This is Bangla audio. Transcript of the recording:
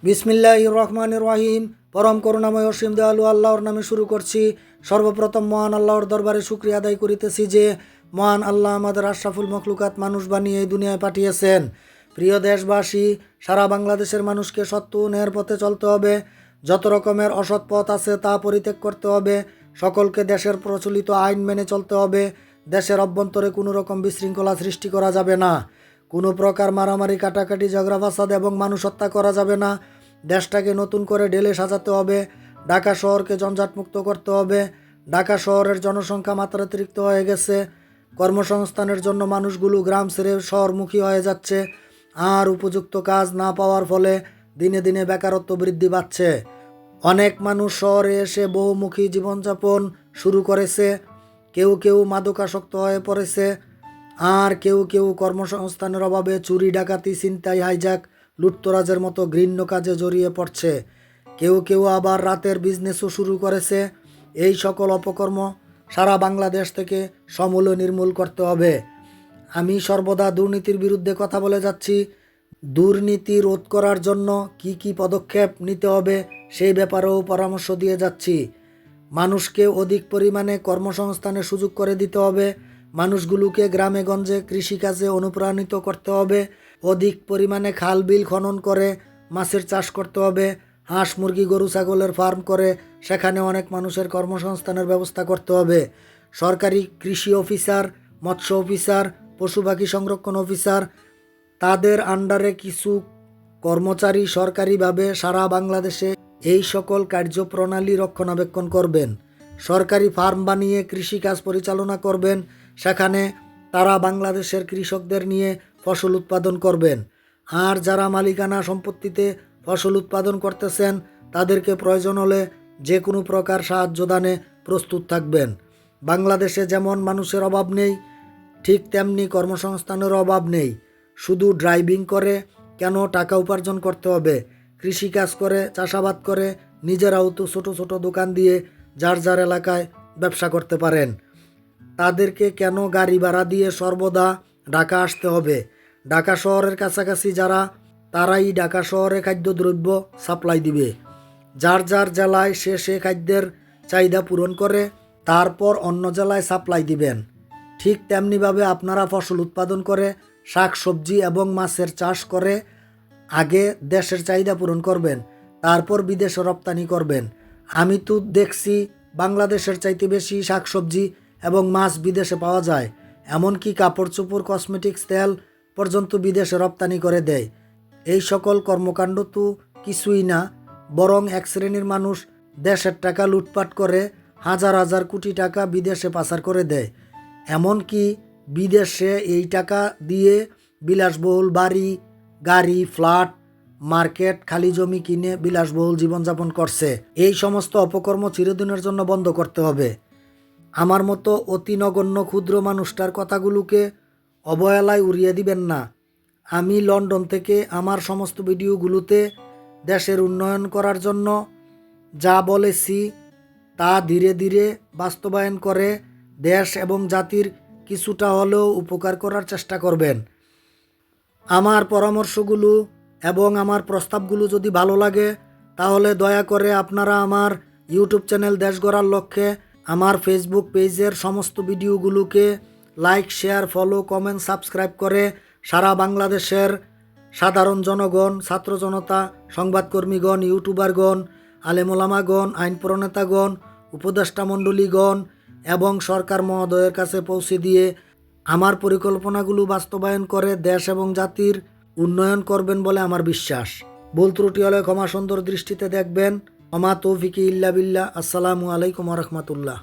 বিসমিল্লাহির রহমানির রহিম। পরম করুণাময় অসীম দয়ালু আল্লাহর নামে শুরু করছি। সর্বপ্রথম মহান আল্লাহর দরবারে শুকরিয়া আদায় করিতেছি যে মহান আল্লাহ আমাদের আশরাফুল মখলুকাত মানুষ বানিয়ে এই দুনিয়ায় পাঠিয়েছেন। প্রিয় দেশবাসী, সারা বাংলাদেশের মানুষকে সত্য ও ন্যায়ের পথে চলতে হবে। যত রকমের অসৎ পথ আছে তা পরিত্যাগ করতে হবে। সকলকে দেশের প্রচলিত আইন মেনে চলতে হবে। দেশের অভ্যন্তরে কোনো রকম বিশৃঙ্খলা সৃষ্টি করা যাবে না। কোনো প্রকার মারামারি, কাটাকাটি, ঝগড়া ফাসাদ এবং মানুষ হত্যা করা যাবে না। দেশটাকে নতুন করে ঢেলে সাজাতে হবে। ঢাকা শহরকে জঞ্জাটমুক্ত করতে হবে। ঢাকা শহরের জনসংখ্যা মাত্রাতিরিক্ত হয়ে গেছে। কর্মসংস্থানের জন্য মানুষগুলো গ্রাম ছেড়ে শহরমুখী হয়ে যাচ্ছে, আর উপযুক্ত কাজ না পাওয়ার ফলে দিনে দিনে বেকারত্ব বৃদ্ধি পাচ্ছে। অনেক মানুষ শহরে এসে বহুমুখী জীবনযাপন শুরু করেছে। কেউ কেউ মাদকাসক্ত হয়ে পড়েছে, আর কেউ কেউ কর্মসংস্থানের অভাবে চুরি, ডাকাতি, ছিনতাই, হাইজ্যাক, লুটতরাজের মতো ঘৃণ্য কাজে জড়িয়ে পড়ছে। কেউ কেউ আবার রাতের বিজনেসও শুরু করেছে। এই সকল অপকর্ম সারা বাংলাদেশ থেকে সমূলে নির্মূল করতে হবে। আমি সর্বদা দুর্নীতির বিরুদ্ধে কথা বলে যাচ্ছি। দুর্নীতি রোধ করার জন্য কি কি পদক্ষেপ নিতে হবে সেই ব্যাপারেও পরামর্শ দিয়ে যাচ্ছি। মানুষকে অধিক পরিমাণে কর্মসংস্থানের সুযোগ করে দিতে হবে। মানুষগুলোকে গ্রামে গঞ্জে কৃষিকাজে অনুপ্রাণিত করতে হবে। অধিক পরিমাণে খাল বিল খনন করে মাছের চাষ করতে হবে। হাঁস, মুরগি, গরু, ছাগলের ফার্ম করে সেখানে অনেক মানুষের কর্মসংস্থানের ব্যবস্থা করতে হবে। সরকারি কৃষি অফিসার, মৎস্য অফিসার, পশু পাখি সংরক্ষণ অফিসার, তাদের আন্ডারে কিছু কর্মচারী সরকারিভাবে সারা বাংলাদেশে এই সকল কার্যপ্রণালী রক্ষণাবেক্ষণ করবেন। সরকারি ফার্ম বানিয়ে কৃষিকাজ পরিচালনা করবেন। সেখানে তারা বাংলাদেশের কৃষকদের নিয়ে ফসল উৎপাদন করবেন। আর যারা মালিকানা সম্পত্তিতে ফসল উৎপাদন করতেছেন তাদেরকে প্রয়োজন হলে যে কোনো প্রকার সাহায্য দানে প্রস্তুত থাকবেন। বাংলাদেশে যেমন মানুষের অভাব নেই, ঠিক তেমনি কর্মসংস্থানের অভাব নেই। শুধু ড্রাইভিং করে কেন টাকা উপার্জন করতে হবে? কৃষিকাজ করে, চাষাবাদ করে নিজেরাও তো ছোটো ছোটো দোকান দিয়ে যার যার এলাকায় ব্যবসা করতে পারেন। তাদেরকে কেন গাড়ি ভাড়া দিয়ে সর্বদা ঢাকা আসতে হবে? ঢাকা শহরের কাছাকাছি যারা, তারাই ঢাকা শহরে খাদ্যদ্রব্য সাপ্লাই দিবে। যার যার জেলায় সে খাদ্যের চাহিদা পূরণ করে তারপর অন্য জেলায় সাপ্লাই দিবেন। ঠিক তেমনিভাবে আপনারা ফসল উৎপাদন করে, শাক সবজি এবং মাছের চাষ করে আগে দেশের চাহিদা পূরণ করবেন, তারপর বিদেশে রপ্তানি করবেন। আমি তো দেখছি বাংলাদেশের চাইতে বেশি শাকসবজি এবং মাছ বিদেশে পাওয়া যায়। এমনকি কাপড় চোপড়, কসমেটিক্স, তেল পর্যন্ত বিদেশে রপ্তানি করে দেয়। এই সকল কর্মকাণ্ড তো কিছুই না, বরং এক শ্রেণীর মানুষ দেশের টাকা লুটপাট করে হাজার হাজার কোটি টাকা বিদেশে পাচার করে দেয়। এমনকি বিদেশে এই টাকা দিয়ে বিলাসবহুল বাড়ি, গাড়ি, ফ্ল্যাট, মার্কেট, খালি জমি কিনে বিলাসবহুল জীবনযাপন করছে। এই সমস্ত অপকর্ম চিরদিনের জন্য বন্ধ করতে হবে। আমার মতো অতি নগণ্য ক্ষুদ্র মানুষটার কথাগুলোকে অবহেলায় উড়িয়ে দিবেন না। আমি লন্ডন থেকে আমার সমস্ত ভিডিওগুলোতে দেশের উন্নয়ন করার জন্য যা বলেছি তা ধীরে ধীরে বাস্তবায়ন করে দেশ এবং জাতির কিছুটা হলেও উপকার করার চেষ্টা করবেন। আমার পরামর্শগুলো এবং আমার প্রস্তাবগুলো যদি ভালো লাগে তাহলে দয়া করে আপনারা আমার ইউটিউব চ্যানেল দেশ গড়ার লক্ষ্যে আমার ফেসবুক পেজের সমস্ত ভিডিওগুলোকে like, share, follow, comment, subscribe করে সারা বাংলাদেশের সাধারণ জনগণ, ছাত্র জনতা, সংবাদকর্মীগণ, ইউটিউবারগণ, আলেমোলামাগণ, আইন প্রণেতাগণ, উপদেষ্টা মণ্ডলীগণ এবং সরকার মহোদয়ের কাছে পৌঁছে দিয়ে আমার পরিকল্পনাগুলো বাস্তবায়ন করে দেশ এবং জাতির উন্নয়ন করবেন বলে আমার বিশ্বাস। ভুল ত্রুটি হলে ক্ষমা সুন্দর দৃষ্টিতে দেখবেন। ওমা তৌফিকি ইল্লা বিল্লাহ। আসসালামু আলাইকুম ওয়া রাহমাতুল্লাহ।